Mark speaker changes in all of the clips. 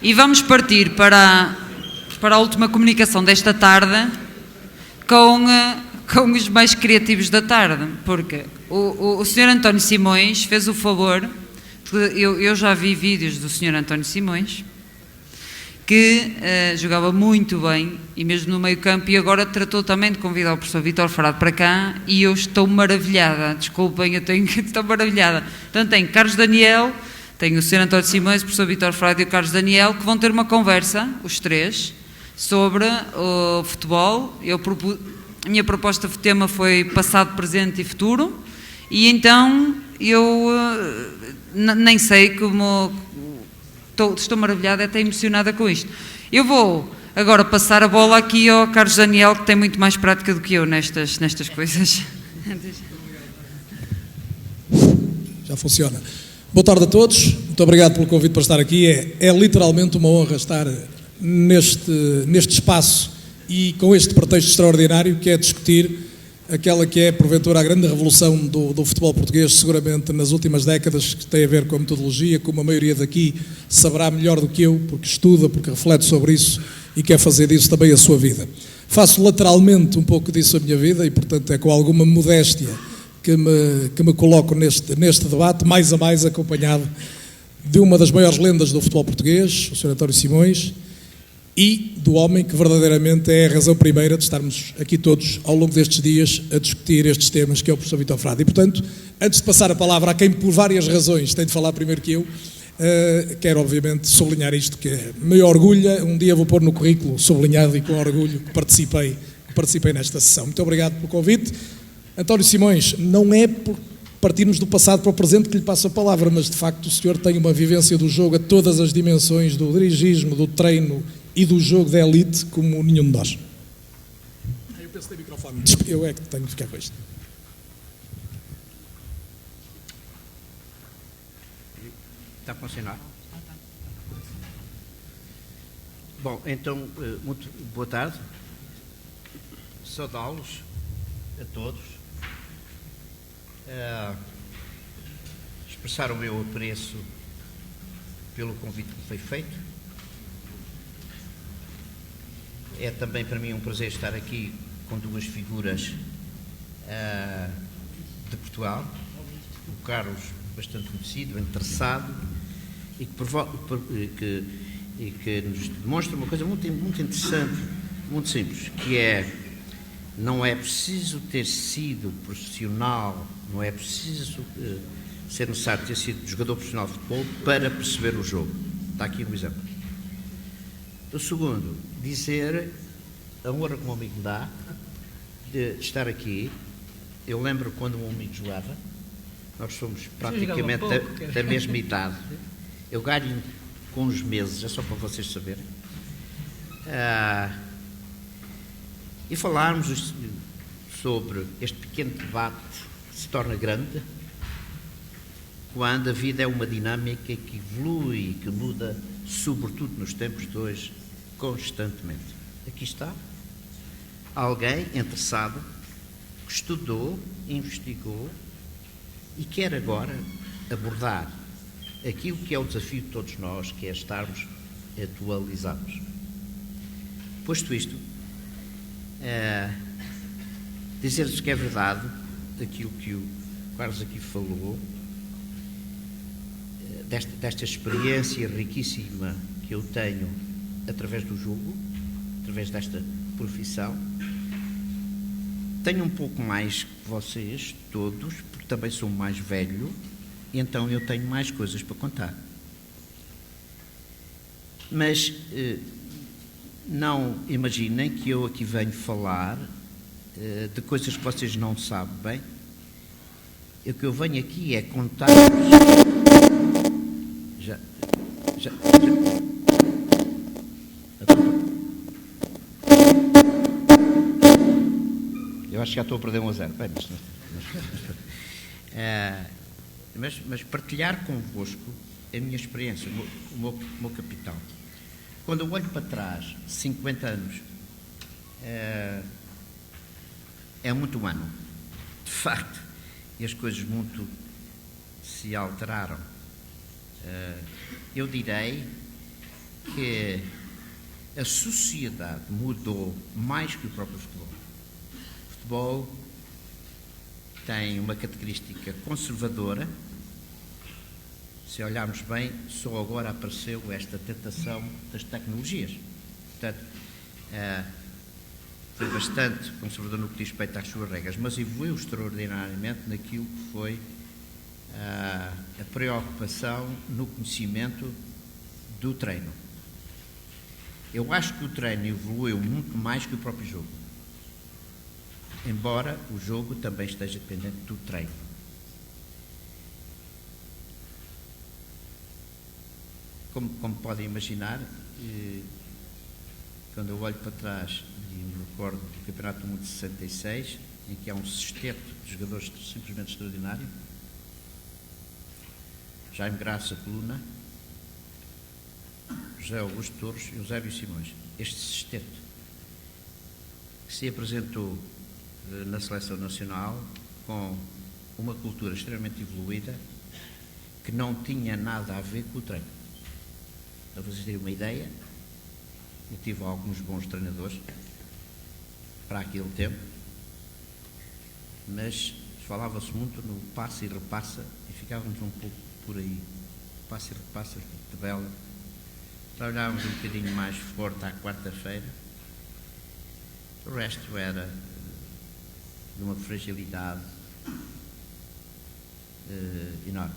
Speaker 1: E vamos partir para a última comunicação desta tarde com os mais criativos da tarde, porque o Sr. António Simões fez o favor, eu já vi vídeos do Sr. António Simões, que jogava muito bem, e mesmo no meio campo, e agora tratou também de convidar o professor Vítor Frade para cá, e eu estou maravilhada, desculpem, estou maravilhada. Portanto, tem Carlos Daniel, tem o Sr. António Simões, o professor Vítor Frade e o Carlos Daniel, que vão ter uma conversa, os três, sobre o futebol. A minha proposta de tema foi passado, presente e futuro, e então eu nem sei como... Estou maravilhada, até emocionada com isto. Eu vou agora passar a bola aqui ao Carlos Daniel, que tem muito mais prática do que eu nestas coisas.
Speaker 2: Já funciona. Boa tarde a todos, muito obrigado pelo convite para estar aqui. É literalmente uma honra estar neste espaço e com este pretexto extraordinário, que é discutir aquela que é, porventura, a grande revolução do futebol português, seguramente nas últimas décadas, que tem a ver com a metodologia, como a maioria daqui saberá melhor do que eu, porque estuda, porque reflete sobre isso e quer fazer disso também a sua vida. Faço lateralmente um pouco disso a minha vida e, portanto, é com alguma modéstia que me coloco neste debate, mais a mais acompanhado de uma das maiores lendas do futebol português, o Sr. António Simões, e do homem que verdadeiramente é a razão primeira de estarmos aqui todos ao longo destes dias a discutir estes temas, que é o professor Vítor Frade. E, portanto, antes de passar a palavra a quem por várias razões tem de falar primeiro que eu, quero obviamente sublinhar isto, que me orgulha, um dia vou pôr no currículo sublinhado e com orgulho que participei nesta sessão. Muito obrigado pelo convite. António Simões, não é por partirmos do passado para o presente que lhe passo a palavra, mas de facto o senhor tem uma vivência do jogo a todas as dimensões, do dirigismo, do treino e do jogo de elite como nenhum de nós. Eu penso que tem microfone. Eu é que tenho que ficar com isto.
Speaker 3: Está a funcionar? Bom, então, muito boa tarde. Saudá-los a todos. Expressar o meu apreço pelo convite que foi feito. É também para mim um prazer estar aqui com duas figuras de Portugal. O Carlos, bastante conhecido, interessado, e que nos demonstra uma coisa muito interessante, muito simples, que é: não é preciso ter sido profissional, não é preciso ser necessário ter sido jogador profissional de futebol para perceber o jogo. Está aqui um exemplo. O segundo, dizer a honra que um amigo me dá de estar aqui. Eu lembro quando um amigo jogava, nós somos praticamente da mesma idade. Eu ganho com uns meses, é só para vocês saberem. E falarmos sobre este pequeno debate que se torna grande quando a vida é uma dinâmica que evolui, que muda, sobretudo nos tempos de hoje, constantemente. Aqui está alguém interessado, que estudou, investigou e quer agora abordar aquilo que é o desafio de todos nós, que é estarmos atualizados. Posto isto, dizer-vos que é verdade aquilo que o Carlos aqui falou, desta experiência riquíssima que eu tenho através do jogo, através desta profissão. Tenho um pouco mais que vocês todos, porque também sou mais velho, e então eu tenho mais coisas para contar. Mas não imaginem que eu aqui venho falar de coisas que vocês não sabem bem. O que eu venho aqui é contar... Já. Eu acho que já estou a perder 1-0. Bem, mas partilhar convosco a minha experiência, o meu capital. Quando eu olho para trás, 50 anos, é muito ano. De facto, e as coisas muito se alteraram. Eu direi que a sociedade mudou mais que o próprio futebol. O futebol tem uma característica conservadora. Se olharmos bem, só agora apareceu esta tentação das tecnologias. Portanto, foi bastante conservador no que diz respeito às suas regras, mas evoluiu extraordinariamente naquilo que foi a preocupação no conhecimento do treino. Eu acho que o treino evoluiu muito mais que o próprio jogo, embora o jogo também esteja dependente do treino. Como podem imaginar, quando eu olho para trás e me recordo do Campeonato do Mundo de 66, em que há um sexteto de jogadores simplesmente extraordinário, Jaime Graça Coluna, José Augusto Torres e Eusébio Simões. Este sexteto que se apresentou na seleção nacional com uma cultura extremamente evoluída que não tinha nada a ver com o treino. Para vocês terem uma ideia, eu tive alguns bons treinadores para aquele tempo, mas falava-se muito no passa e repassa e ficávamos um pouco por aí. Passa e repassa, tabela. Trabalhávamos um bocadinho mais forte à quarta-feira. O resto era de uma fragilidade enorme.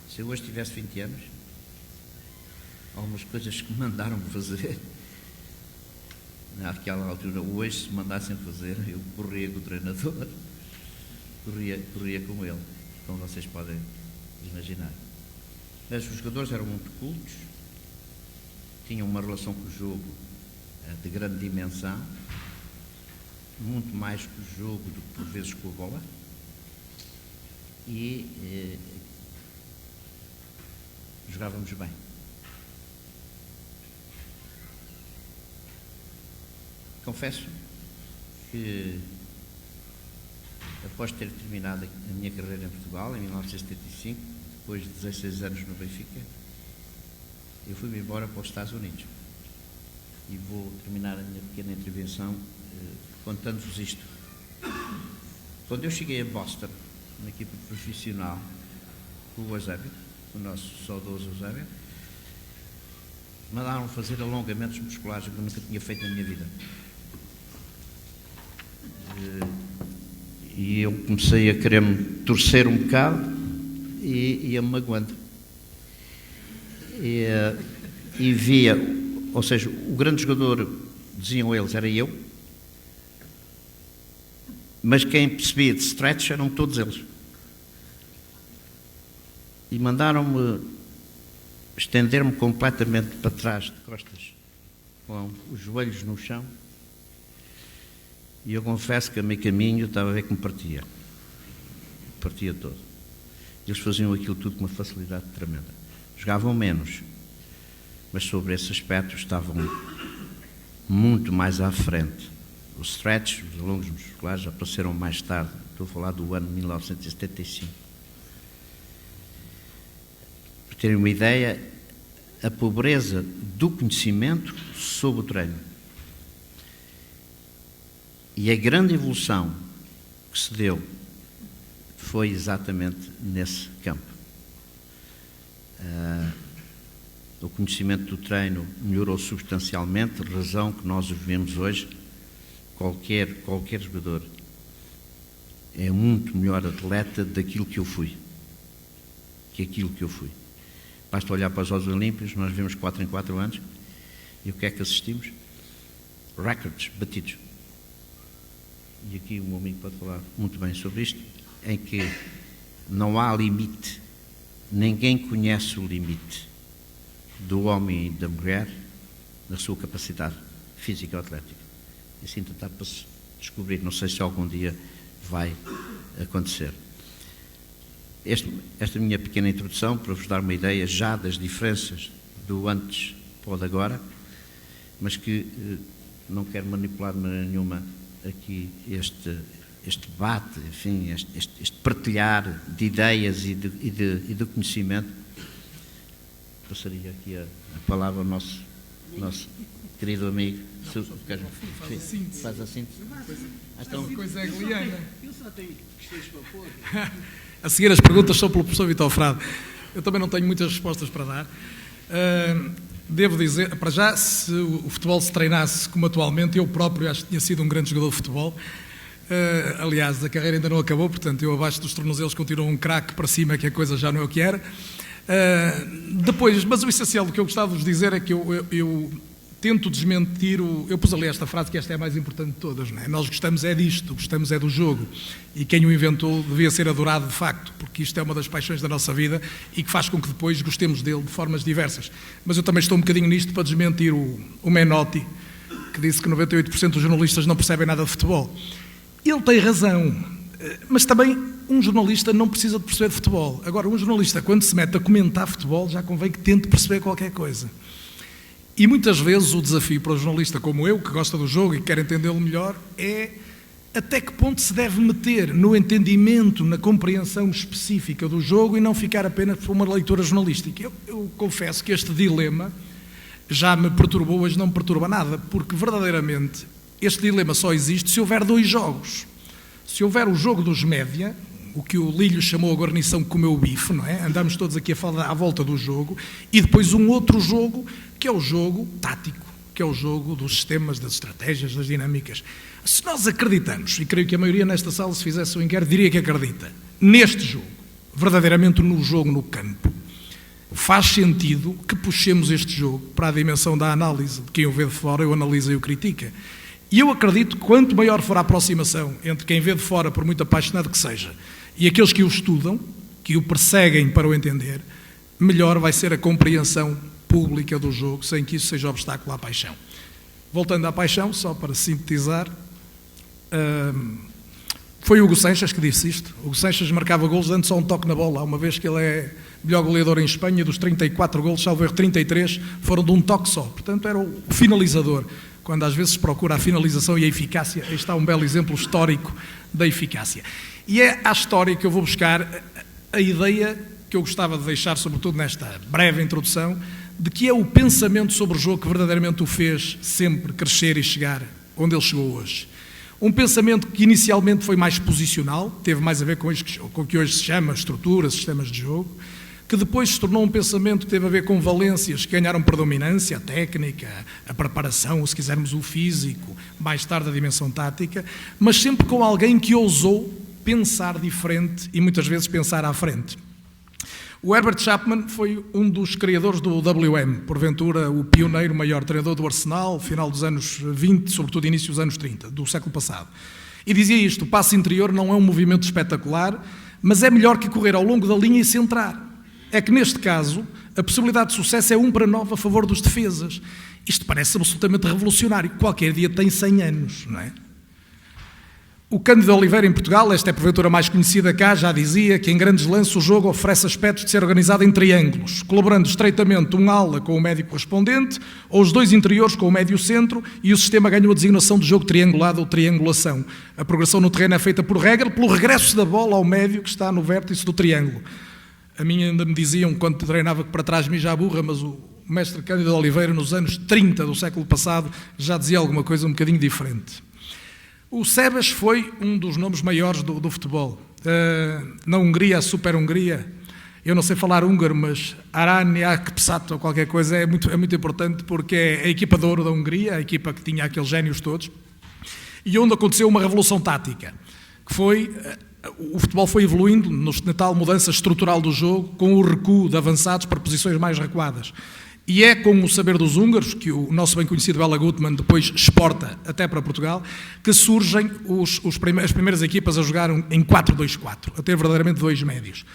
Speaker 3: Se eu hoje tivesse 20 anos, algumas coisas que me mandaram fazer, naquela altura, hoje, se me mandassem fazer, eu corria com o treinador, corria com ele, como vocês podem imaginar. Mas os jogadores eram muito cultos, tinham uma relação com o jogo de grande dimensão, muito mais com o jogo do que por vezes com a bola, e jogávamos bem. Confesso que, após ter terminado a minha carreira em Portugal, em 1975, depois de 16 anos no Benfica, eu fui-me embora para os Estados Unidos. E vou terminar a minha pequena intervenção contando-vos isto. Quando eu cheguei a Boston, na equipa profissional, com o Eusébio, o nosso saudoso Eusébio, mandaram fazer alongamentos musculares que eu nunca tinha feito na minha vida. E eu comecei a querer-me torcer um bocado e ia-me magoando. E via, ou seja, o grande jogador, diziam eles, era eu, mas quem percebia de stretch eram todos eles. E mandaram-me estender-me completamente para trás, de costas, com os joelhos no chão. E eu confesso que a meio caminho estava a ver que me partia todo. Eles faziam aquilo tudo com uma facilidade tremenda. Jogavam menos, mas sobre esse aspecto estavam muito mais à frente. Os stretch, os alongos musculares, apareceram mais tarde. Estou a falar do ano de 1975. Para terem uma ideia, a pobreza do conhecimento sobre o treino e a grande evolução que se deu foi exatamente nesse campo. O conhecimento do treino melhorou substancialmente, razão que nós vivemos hoje. Qualquer jogador é muito melhor atleta daquilo que eu fui. Basta olhar para os Jogos Olímpicos, nós vemos 4 em 4 anos, e o que é que assistimos? Recordes batidos. E aqui o meu amigo pode falar muito bem sobre isto, em que não há limite, ninguém conhece o limite do homem e da mulher na sua capacidade física ou atlética. E assim tentar para se descobrir, não sei se algum dia vai acontecer. Esta minha pequena introdução, para vos dar uma ideia já das diferenças do antes para o de agora, mas que não quero manipular de maneira nenhuma aqui este debate, enfim, este partilhar de ideias e de conhecimento, passaria aqui a palavra ao nosso querido amigo. Faz a síntese.
Speaker 2: Então, coisa é gliana.
Speaker 4: Eu só tenho questões para pôr.
Speaker 2: A seguir as perguntas são pelo professor Vitor Frade. Eu também não tenho muitas respostas para dar. Devo dizer, para já, se o futebol se treinasse como atualmente, eu próprio acho que tinha sido um grande jogador de futebol. Aliás, a carreira ainda não acabou, portanto, eu abaixo dos tornozelos continuo um craque para cima, que a coisa já não é o que era. Depois, mas o essencial do que eu gostava de vos dizer é que eu tento desmentir eu pus ali esta frase, que esta é a mais importante de todas, não é? Nós gostamos é disto, gostamos é do jogo, e quem o inventou devia ser adorado de facto, porque isto é uma das paixões da nossa vida e que faz com que depois gostemos dele de formas diversas. Mas eu também estou um bocadinho nisto para desmentir o Menotti, que disse que 98% dos jornalistas não percebem nada de futebol. Ele tem razão, mas também um jornalista não precisa de perceber de futebol. Agora, um jornalista, quando se mete a comentar futebol, já convém que tente perceber qualquer coisa. E muitas vezes o desafio para o jornalista como eu, que gosta do jogo e que quer entendê-lo melhor, é até que ponto se deve meter no entendimento, na compreensão específica do jogo e não ficar apenas por uma leitura jornalística. Eu confesso que este dilema já me perturbou, hoje não me perturba nada, porque verdadeiramente este dilema só existe se houver dois jogos. Se houver o jogo dos média, o que o Lílio chamou a guarnição que comeu o bife, não é? Andamos todos aqui a falar à volta do jogo, e depois um outro jogo, que é o jogo tático, que é o jogo dos sistemas, das estratégias, das dinâmicas. Se nós acreditamos, e creio que a maioria nesta sala, se fizesse o inquérito, diria que acredita, neste jogo, verdadeiramente no jogo, no campo, faz sentido que puxemos este jogo para a dimensão da análise, de quem o vê de fora, o analisa e o critica. E eu acredito que quanto maior for a aproximação entre quem vê de fora, por muito apaixonado que seja, e aqueles que o estudam, que o perseguem para o entender, melhor vai ser a compreensão pública do jogo, sem que isso seja obstáculo à paixão. Voltando à paixão, só para sintetizar, foi o Hugo Sanches que disse isto. O Hugo Sanches marcava golos dando só um toque na bola. Há uma vez que ele é melhor goleador em Espanha, dos 34 golos, salvo erro, 33 foram de um toque só. Portanto, era o finalizador. Quando às vezes se procura a finalização e a eficácia, aí está um belo exemplo histórico da eficácia. E é à história que eu vou buscar a ideia que eu gostava de deixar, sobretudo nesta breve introdução, de que é o pensamento sobre o jogo que verdadeiramente o fez sempre crescer e chegar onde ele chegou hoje. Um pensamento que inicialmente foi mais posicional, teve mais a ver com o que hoje se chama estruturas, sistemas de jogo, que depois se tornou um pensamento que teve a ver com valências que ganharam predominância, a técnica, a preparação, ou se quisermos o físico, mais tarde a dimensão tática, mas sempre com alguém que ousou pensar diferente e muitas vezes pensar à frente. O Herbert Chapman foi um dos criadores do WM, porventura o pioneiro, maior treinador do Arsenal, final dos anos 20, sobretudo início dos anos 30, do século passado. E dizia isto: o passe interior não é um movimento espetacular, mas é melhor que correr ao longo da linha e centrar. É que neste caso, a possibilidade de sucesso é 1-9 a favor dos defesas. Isto parece absolutamente revolucionário. Qualquer dia tem 100 anos, não é? O Cândido Oliveira, em Portugal, esta é a porventura mais conhecida cá, já dizia que em grandes lances o jogo oferece aspectos de ser organizado em triângulos, colaborando estreitamente um ala com o médio correspondente, ou os dois interiores com o médio centro, e o sistema ganha a designação de jogo triangulado ou triangulação. A progressão no terreno é feita por regra, pelo regresso da bola ao médio que está no vértice do triângulo. A mim ainda me diziam, quando treinava, que para trás mija a burra, mas o mestre Cândido Oliveira, nos anos 30 do século passado, já dizia alguma coisa um bocadinho diferente. O Sebes foi um dos nomes maiores do futebol. Na Hungria, a Super-Hungria, eu não sei falar húngaro, mas Aranyakpsat ou qualquer coisa é muito importante, porque é a equipa de ouro da Hungria, a equipa que tinha aqueles génios todos, e onde aconteceu uma revolução tática, que foi... O futebol foi evoluindo na tal mudança estrutural do jogo, com o recuo de avançados para posições mais recuadas. E é com o saber dos húngaros, que o nosso bem conhecido Bela Gutmann depois exporta até para Portugal, que surgem as primeiras equipas a jogar em 4-2-4, a ter verdadeiramente dois médios.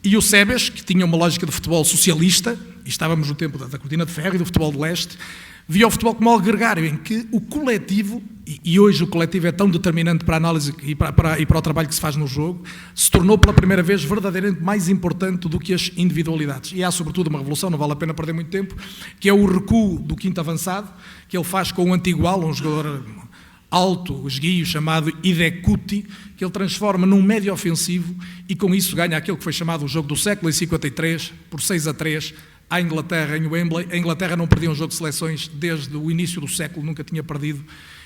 Speaker 2: E o Sebes, que tinha uma lógica de futebol socialista, e estávamos no tempo da cortina de ferro e do futebol de leste, via o futebol como algo gregário, em que o coletivo, e hoje o coletivo é tão determinante para a análise e para o trabalho que se faz no jogo, se tornou pela primeira vez verdadeiramente mais importante do que as individualidades. E há sobretudo uma revolução, não vale a pena perder muito tempo, que é o recuo do quinto avançado, que ele faz com o antigo ala, um jogador alto, esguio, chamado Hidekuti, que ele transforma num médio ofensivo e com isso ganha aquele que foi chamado o jogo do século em 53, por 6-3, à Inglaterra em Wembley. A Inglaterra não perdia um jogo de seleções desde o início do século, nunca tinha perdido,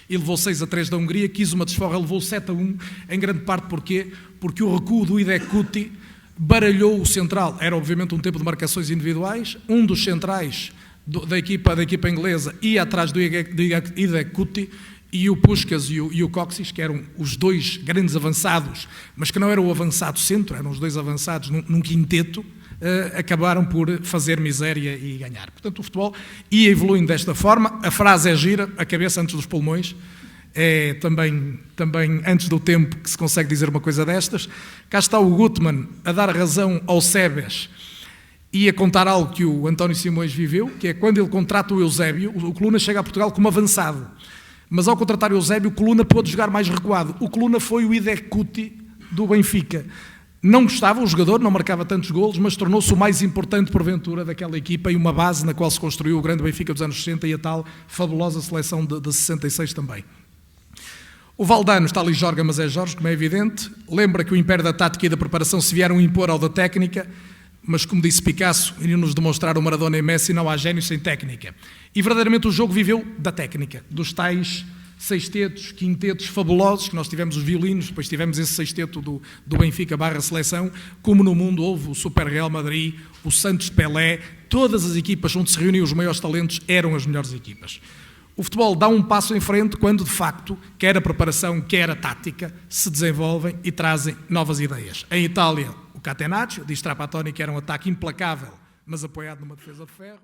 Speaker 2: e levou 6-3 da Hungria, quis uma desforra, levou 7-1, em grande parte porquê? Porque o recuo do Idekuti baralhou o central. Era obviamente um tempo de marcações individuais, um dos centrais da equipa inglesa ia atrás do Idekuti, e o Puskás e o Kocsis, que eram os dois grandes avançados, mas que não era o avançado centro, eram os dois avançados num quinteto, acabaram por fazer miséria e ganhar. Portanto, o futebol ia evoluindo desta forma. A frase é gira, a cabeça antes dos pulmões. É também antes do tempo que se consegue dizer uma coisa destas. Cá está o Gutmann a dar razão ao Sebes e a contar algo que o António Simões viveu, que é quando ele contrata o Eusébio, o Coluna chega a Portugal como avançado. Mas ao contratar o Eusébio, o Coluna pôde jogar mais recuado. O Coluna foi o Idekuti do Benfica. Não gostava, o jogador não marcava tantos golos, mas tornou-se o mais importante porventura daquela equipa e uma base na qual se construiu o grande Benfica dos anos 60 e a tal fabulosa seleção de 66 também. O Valdano está ali Jorge, mas é Jorge, como é evidente. Lembra que o império da tática e da preparação se vieram impor ao da técnica, mas como disse Picasso, iriam-nos demonstrar o Maradona e Messi, não há gênio sem técnica. E verdadeiramente o jogo viveu da técnica, dos tais sextetos, quintetos fabulosos, que nós tivemos os violinos, depois tivemos esse sexteto do Benfica / seleção, como no mundo houve o Super Real Madrid, o Santos de Pelé, todas as equipas onde se reuniam os maiores talentos eram as melhores equipas. O futebol dá um passo em frente quando, de facto, quer a preparação, quer a tática, se desenvolvem e trazem novas ideias. Em Itália, o Catenaccio, diz Trapattoni que era um ataque implacável, mas apoiado numa defesa de ferro.